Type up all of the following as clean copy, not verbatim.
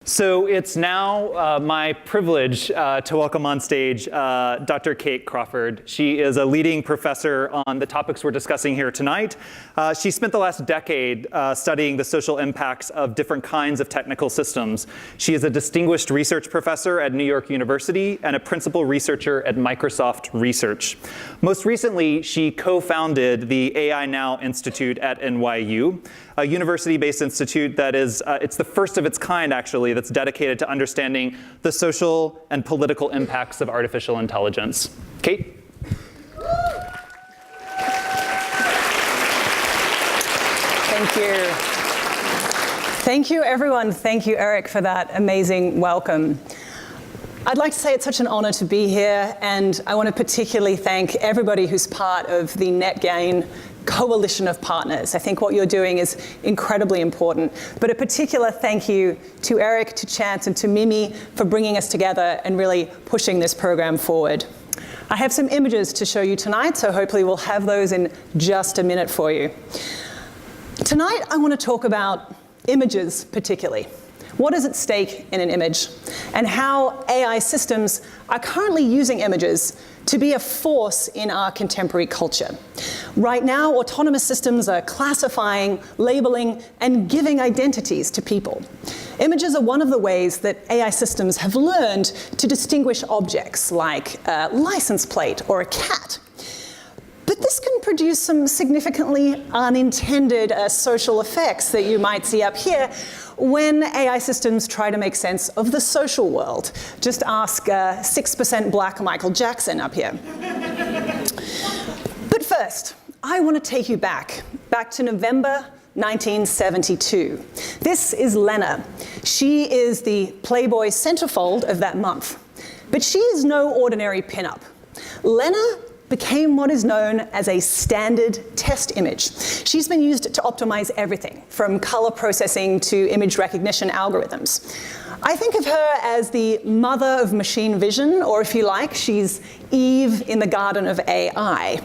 So it's now my privilege to welcome on stage Dr. Kate Crawford. She is a leading professor on the topics we're discussing here tonight. She spent the last decade studying the social impacts of different kinds of technical systems. She is a distinguished research professor at New York University and a principal researcher at Microsoft Research. Most recently, she co-founded the AI Now Institute at NYU, a university-based institute that is, it's the first of its kind, actually, that's dedicated to understanding the social and political impacts of artificial intelligence. Kate? Thank you. Thank you, everyone. Thank you, Eric, for that amazing welcome. I'd like to say it's such an honor to be here, and I want to particularly thank everybody who's part of the NetGain coalition of partners. I think what you're doing is incredibly important. But a particular thank you to Eric, to Chance, and to Mimi for bringing us together and really pushing this program forward. I have some images to show you tonight, so hopefully we'll have those in just a minute for you. Tonight, I want to talk about images particularly. What is at stake in an image, and how AI systems are currently using images to be a force in our contemporary culture. Right now, autonomous systems are classifying, labeling, and giving identities to people. Images are one of the ways that AI systems have learned to distinguish objects like a license plate or a cat. But this can produce some significantly unintended social effects that you might see up here when AI systems try to make sense of the social world. Just ask 6% black Michael Jackson up here. But first, I want to take you back to November 1972. This is Lena. She is the Playboy centerfold of that month. But she is no ordinary pinup. Lena became what is known as a standard test image. She's been used to optimize everything, from color processing to image recognition algorithms. I think of her as the mother of machine vision, or if you like, she's Eve in the garden of AI.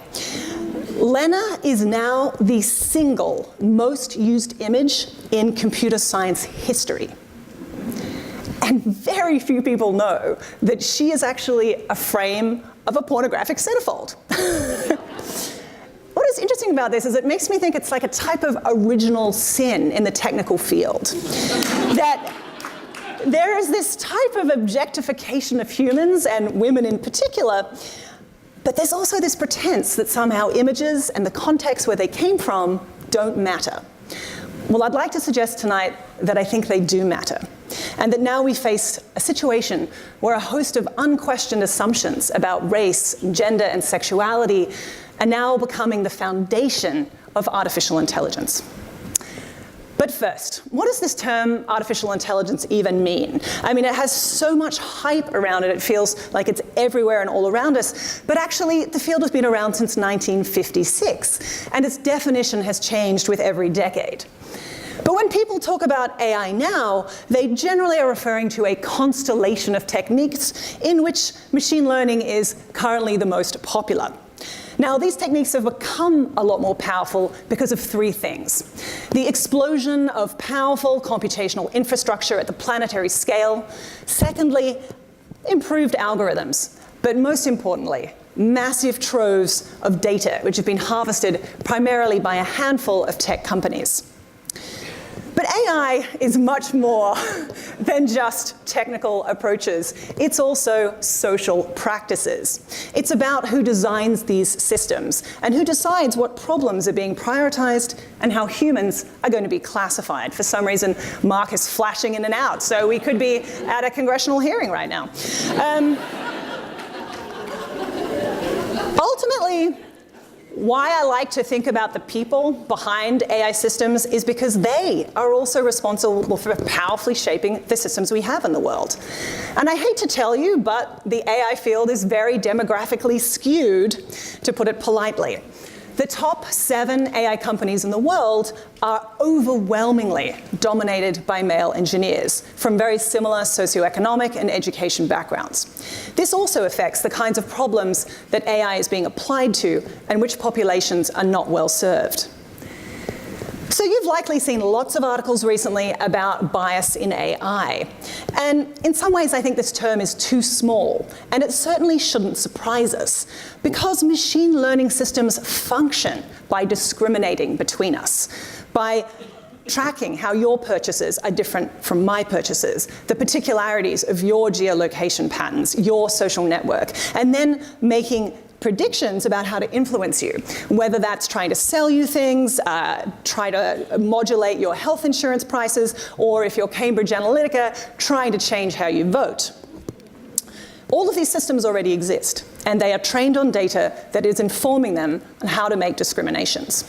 Lena is now the single most used image in computer science history. And very few people know that she is actually a frame of a pornographic centerfold. What is interesting about this is it makes me think it's like a type of original sin in the technical field. That there is this type of objectification of humans, and women in particular, but there's also this pretense that somehow images and the context where they came from don't matter. Well, I'd like to suggest tonight that I think they do matter, and that now we face a situation where a host of unquestioned assumptions about race, gender, and sexuality are now becoming the foundation of artificial intelligence. But first, what does this term artificial intelligence even mean? I mean, it has so much hype around it, it feels like it's everywhere and all around us, but actually the field has been around since 1956, and its definition has changed with every decade. But when people talk about AI now, they generally are referring to a constellation of techniques in which machine learning is currently the most popular. Now, these techniques have become a lot more powerful because of three things: the explosion of powerful computational infrastructure at the planetary scale, secondly, improved algorithms, but most importantly, massive troves of data which have been harvested primarily by a handful of tech companies. But AI is much more than just technical approaches. It's also social practices. It's about who designs these systems and who decides what problems are being prioritized and how humans are going to be classified. For some reason, Mark is flashing in and out, so we could be at a congressional hearing right now. Ultimately, why I like to think about the people behind AI systems is because they are also responsible for powerfully shaping the systems we have in the world. And I hate to tell you, but the AI field is very demographically skewed, to put it politely. The top 7 AI companies in the world are overwhelmingly dominated by male engineers from very similar socioeconomic and education backgrounds. This also affects the kinds of problems that AI is being applied to and which populations are not well served. So you've likely seen lots of articles recently about bias in AI. And in some ways, I think this term is too small, and it certainly shouldn't surprise us, because machine learning systems function by discriminating between us, by tracking how your purchases are different from my purchases, the particularities of your geolocation patterns, your social network, and then making predictions about how to influence you, whether that's trying to sell you things, try to modulate your health insurance prices, or if you're Cambridge Analytica, trying to change how you vote. All of these systems already exist, and they are trained on data that is informing them on how to make discriminations.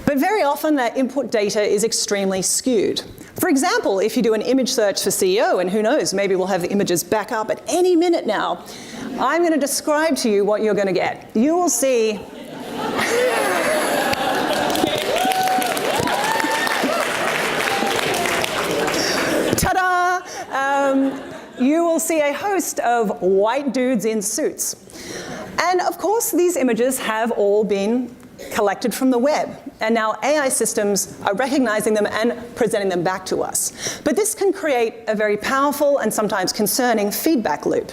But very often that input data is extremely skewed. For example, if you do an image search for CEO, and who knows, maybe we'll have the images back up at any minute now, I'm going to describe to you what you're going to get. You will see ta-da! You will see a host of white dudes in suits. And of course, these images have all been collected from the web. And now AI systems are recognizing them and presenting them back to us. But this can create a very powerful and sometimes concerning feedback loop.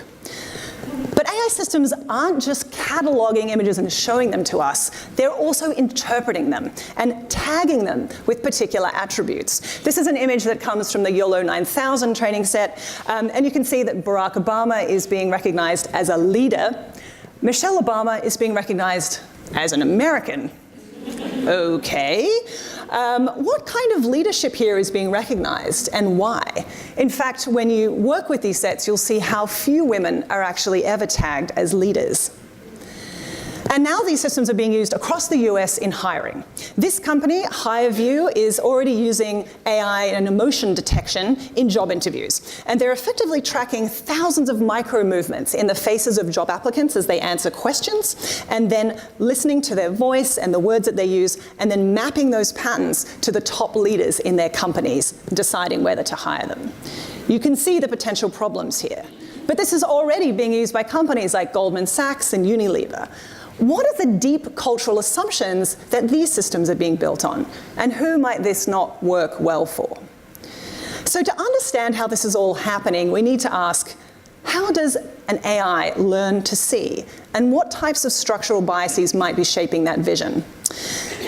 But AI systems aren't just cataloging images and showing them to us. They're also interpreting them and tagging them with particular attributes. This is an image that comes from the YOLO 9000 training set. And you can see that Barack Obama is being recognized as a leader. Michelle Obama is being recognized as an American. Okay. What kind of leadership here is being recognized and why? In fact, when you work with these sets, you'll see how few women are actually ever tagged as leaders. And now these systems are being used across the US in hiring. This company, HireVue, is already using AI and emotion detection in job interviews. And they're effectively tracking thousands of micro movements in the faces of job applicants as they answer questions, and then listening to their voice and the words that they use, and then mapping those patterns to the top leaders in their companies, deciding whether to hire them. You can see the potential problems here. But this is already being used by companies like Goldman Sachs and Unilever. What are the deep cultural assumptions that these systems are being built on? And who might this not work well for? So to understand how this is all happening, we need to ask, how does an AI learn to see? And what types of structural biases might be shaping that vision?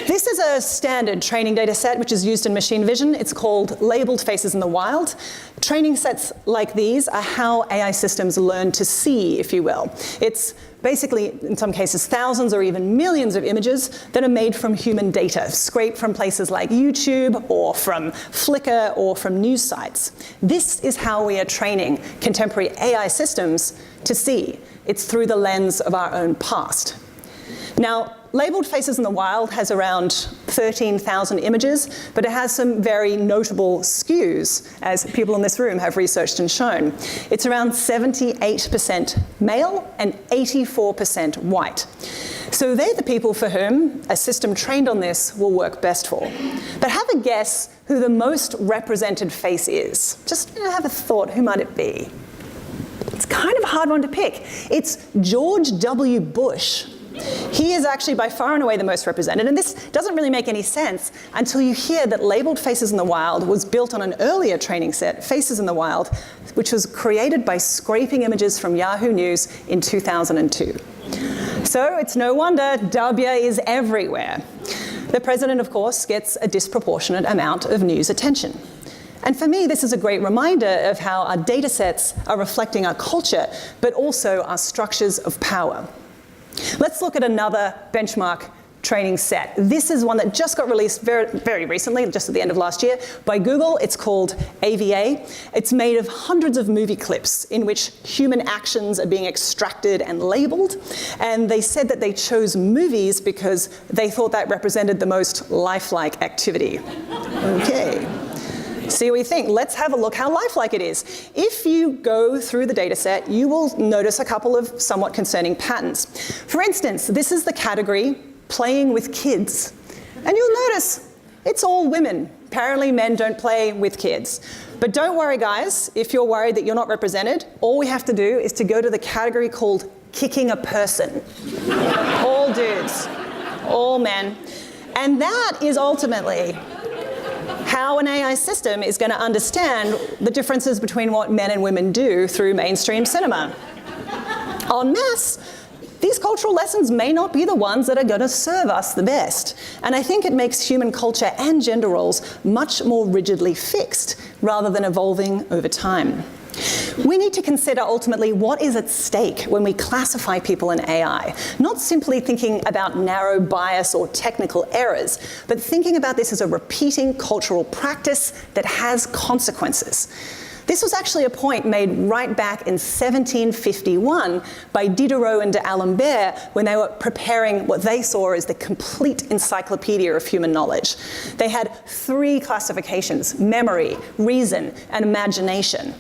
This is a standard training data set which is used in machine vision. It's called labeled faces in the wild. Training sets like these are how AI systems learn to see, if you will. It's basically, in some cases, thousands or even millions of images that are made from human data, scraped from places like YouTube or from Flickr or from news sites. This is how we are training contemporary AI systems to see. It's through the lens of our own past. Now, labeled faces in the wild has around 13,000 images, but it has some very notable skews, as people in this room have researched and shown. It's around 78% male and 84% white. So they're the people for whom a system trained on this will work best for. But have a guess who the most represented face is. Just have a thought, who might it be? It's kind of a hard one to pick. It's George W. Bush. He is actually by far and away the most represented, and this doesn't really make any sense until you hear that labeled faces in the wild was built on an earlier training set, Faces in the Wild, which was created by scraping images from Yahoo News in 2002. So it's no wonder W is everywhere. The president, of course, gets a disproportionate amount of news attention. And for me, this is a great reminder of how our data sets are reflecting our culture, but also our structures of power. Let's look at another benchmark training set. This is one that just got released very recently, just at the end of last year, by Google. It's called AVA. It's made of hundreds of movie clips in which human actions are being extracted and labeled. And they said that they chose movies because they thought that represented the most lifelike activity. Okay. See what you think. Let's have a look how lifelike it is. If you go through the data set, you will notice a couple of somewhat concerning patterns. For instance, this is the category playing with kids. And you'll notice it's all women. Apparently men don't play with kids. But don't worry, guys. If you're worried that you're not represented, all we have to do is to go to the category called kicking a person. All dudes, all men. And that is ultimately how an AI system is going to understand the differences between what men and women do through mainstream cinema. En masse, these cultural lessons may not be the ones that are going to serve us the best. And I think it makes human culture and gender roles much more rigidly fixed rather than evolving over time. We need to consider ultimately what is at stake when we classify people in AI, not simply thinking about narrow bias or technical errors, but thinking about this as a repeating cultural practice that has consequences. This was actually a point made right back in 1751 by Diderot and d'Alembert when they were preparing what they saw as the complete encyclopedia of human knowledge. They had 3 classifications: memory, reason, and imagination.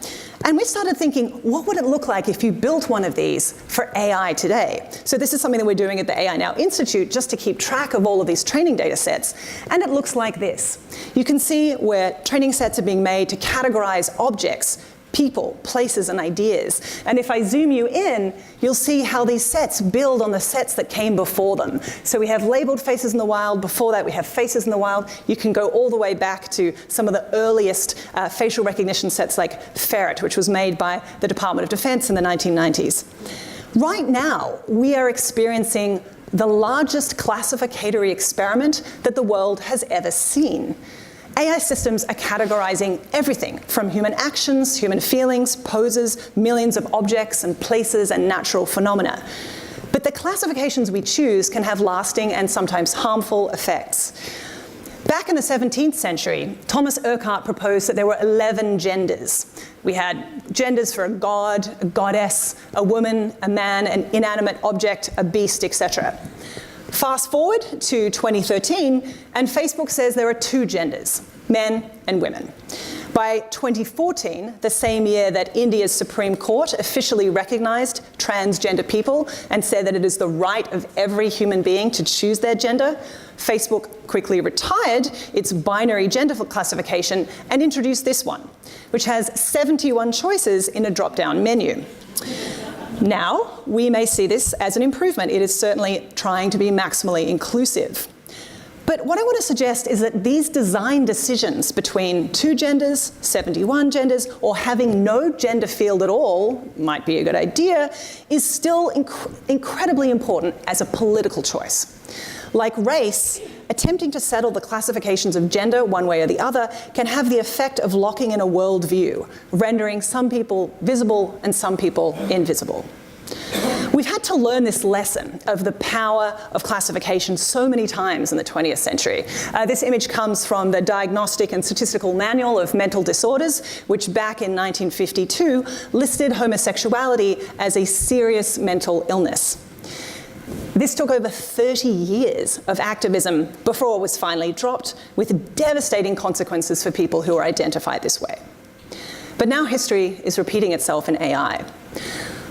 And we started thinking, what would it look like if you built one of these for AI today? So this is something that we're doing at the AI Now Institute just to keep track of all of these training data sets. And it looks like this. You can see where training sets are being made to categorize objects, people, places, and ideas. And if I zoom you in, you'll see how these sets build on the sets that came before them. So we have labeled faces in the wild. Before that, we have faces in the wild. You can go all the way back to some of the earliest facial recognition sets like Ferret, which was made by the Department of Defense in the 1990s. Right now, we are experiencing the largest classificatory experiment that the world has ever seen. AI systems are categorizing everything from human actions, human feelings, poses, millions of objects and places and natural phenomena. But the classifications we choose can have lasting and sometimes harmful effects. Back in the 17th century, Thomas Urquhart proposed that there were 11 genders. We had genders for a god, a goddess, a woman, a man, an inanimate object, a beast, etc. Fast forward to 2013, and Facebook says there are 2 genders, men and women. By 2014, the same year that India's Supreme Court officially recognized transgender people and said that it is the right of every human being to choose their gender, Facebook quickly retired its binary gender classification and introduced this one, which has 71 choices in a drop-down menu. Now, we may see this as an improvement. It is certainly trying to be maximally inclusive. But what I want to suggest is that these design decisions between 2 genders, 71 genders, or having no gender field at all, might be a good idea, is still incredibly important as a political choice. Like race, attempting to settle the classifications of gender one way or the other can have the effect of locking in a worldview, rendering some people visible and some people invisible. We've had to learn this lesson of the power of classification so many times in the 20th century. This image comes from the Diagnostic and Statistical Manual of Mental Disorders, which back in 1952 listed homosexuality as a serious mental illness. This took over 30 years of activism before it was finally dropped, with devastating consequences for people who are identified this way. But now history is repeating itself in AI.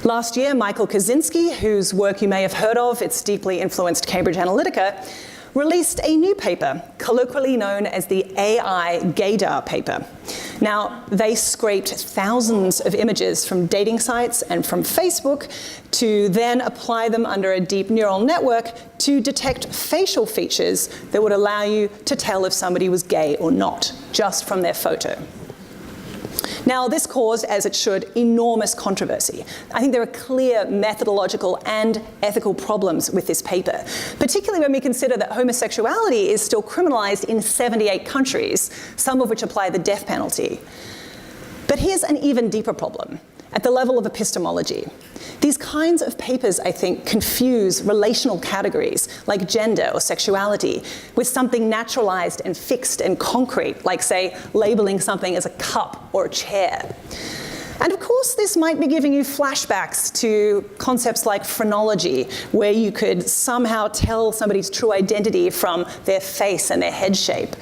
Last year, Michael Kaczynski, whose work you may have heard of, it's deeply influenced Cambridge Analytica, released a new paper, colloquially known as the AI gaydar paper. Now, they scraped thousands of images from dating sites and from Facebook to then apply them under a deep neural network to detect facial features that would allow you to tell if somebody was gay or not, just from their photo. Now, this caused, as it should, enormous controversy. I think there are clear methodological and ethical problems with this paper, particularly when we consider that homosexuality is still criminalized in 78 countries, some of which apply the death penalty. But here's an even deeper problem, at the level of epistemology. These kinds of papers, I think, confuse relational categories like gender or sexuality with something naturalized and fixed and concrete, like, say, labeling something as a cup or a chair. And of course, this might be giving you flashbacks to concepts like phrenology, where you could somehow tell somebody's true identity from their face and their head shape.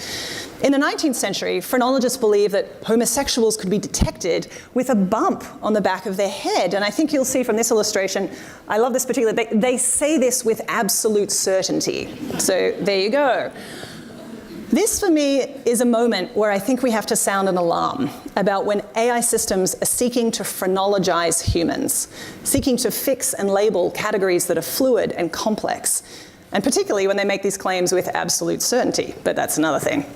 In the 19th century, phrenologists believed that homosexuals could be detected with a bump on the back of their head. And I think you'll see from this illustration, I love this particular, they say this with absolute certainty. So there you go. This, for me, is a moment where I think we have to sound an alarm about when AI systems are seeking to phrenologize humans, seeking to fix and label categories that are fluid and complex, and particularly when they make these claims with absolute certainty, but that's another thing.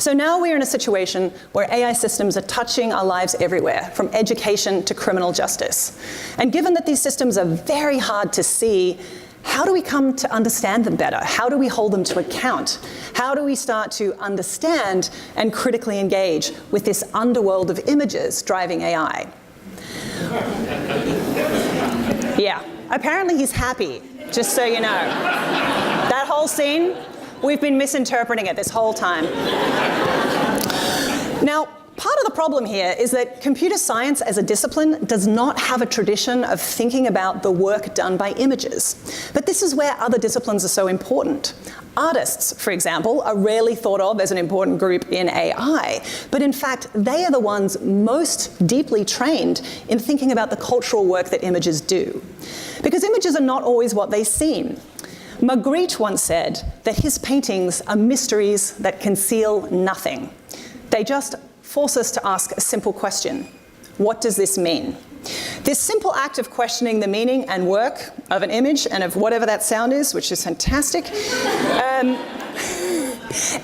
So now we're in a situation where AI systems are touching our lives everywhere, from education to criminal justice. And given that these systems are very hard to see, how do we come to understand them better? How do we hold them to account? How do we start to understand and critically engage with this underworld of images driving AI? Yeah, apparently he's happy, just so you know. That whole scene, we've been misinterpreting it this whole time. Now, part of the problem here is that computer science as a discipline does not have a tradition of thinking about the work done by images. But this is where other disciplines are so important. Artists, for example, are rarely thought of as an important group in AI, but in fact, they are the ones most deeply trained in thinking about the cultural work that images do. Because images are not always what they seem. Magritte once said that his paintings are mysteries that conceal nothing. They just force us to ask a simple question. What does this mean? This simple act of questioning the meaning and work of an image and of whatever that sound is, which is fantastic,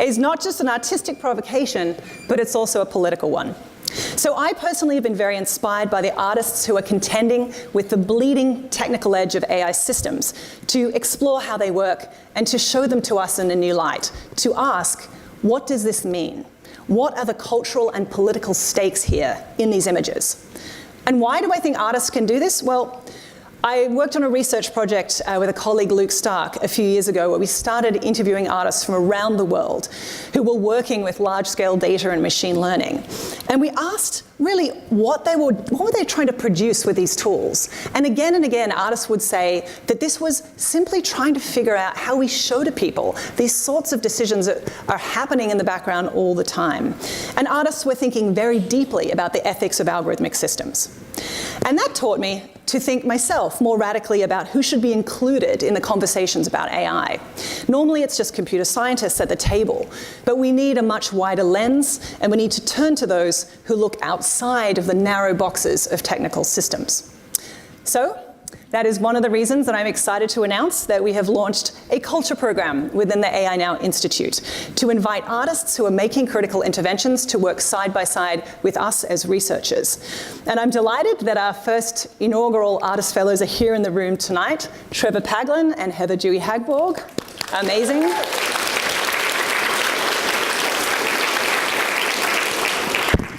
is not just an artistic provocation, but it's also a political one. So I personally have been very inspired by the artists who are contending with the bleeding technical edge of AI systems to explore how they work and to show them to us in a new light, to ask, what does this mean? What are the cultural and political stakes here in these images? And why do I think artists can do this? Well, I worked on a research project with a colleague, Luke Stark, a few years ago, where we started interviewing artists from around the world who were working with large-scale data and machine learning. And we asked really what were they trying to produce with these tools? And again, artists would say that this was simply trying to figure out how we show to people these sorts of decisions that are happening in the background all the time. And artists were thinking very deeply about the ethics of algorithmic systems. And that taught me to think myself more radically about who should be included in the conversations about AI. Normally it's just computer scientists at the table, but we need a much wider lens, and we need to turn to those who look outside of the narrow boxes of technical systems. So that is one of the reasons that I'm excited to announce that we have launched a culture program within the AI Now Institute to invite artists who are making critical interventions to work side by side with us as researchers. And I'm delighted that our first inaugural Artist Fellows are here in the room tonight, Trevor Paglin and Heather Dewey-Hagborg. Amazing.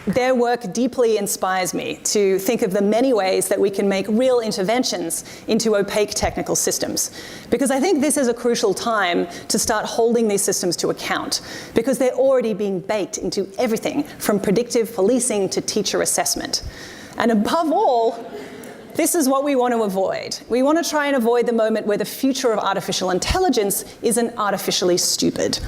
Their work deeply inspires me to think of the many ways that we can make real interventions into opaque technical systems. Because I think this is a crucial time to start holding these systems to account, because they're already being baked into everything from predictive policing to teacher assessment. And above all, this is what we want to avoid. We want to try and avoid the moment where the future of artificial intelligence isn't artificially stupid.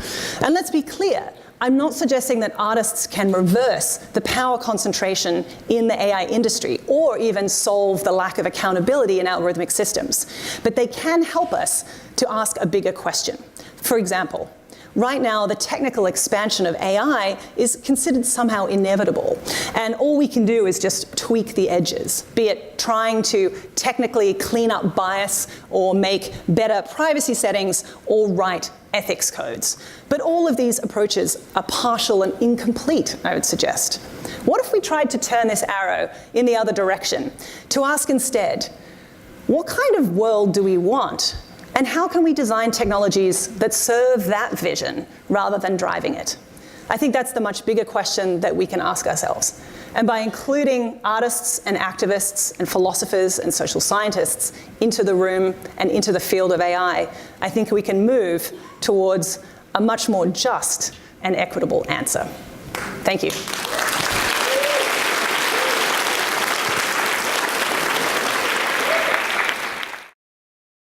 And let's be clear, I'm not suggesting that artists can reverse the power concentration in the AI industry or even solve the lack of accountability in algorithmic systems, but they can help us to ask a bigger question. For example, right now, the technical expansion of AI is considered somehow inevitable, and all we can do is just tweak the edges, be it trying to technically clean up bias or make better privacy settings or write ethics codes. But all of these approaches are partial and incomplete, I would suggest. What if we tried to turn this arrow in the other direction, to ask instead, what kind of world do we want? And how can we design technologies that serve that vision rather than driving it? I think that's the much bigger question that we can ask ourselves. And by including artists and activists and philosophers and social scientists into the room and into the field of AI, I think we can move towards a much more just and equitable answer. Thank you.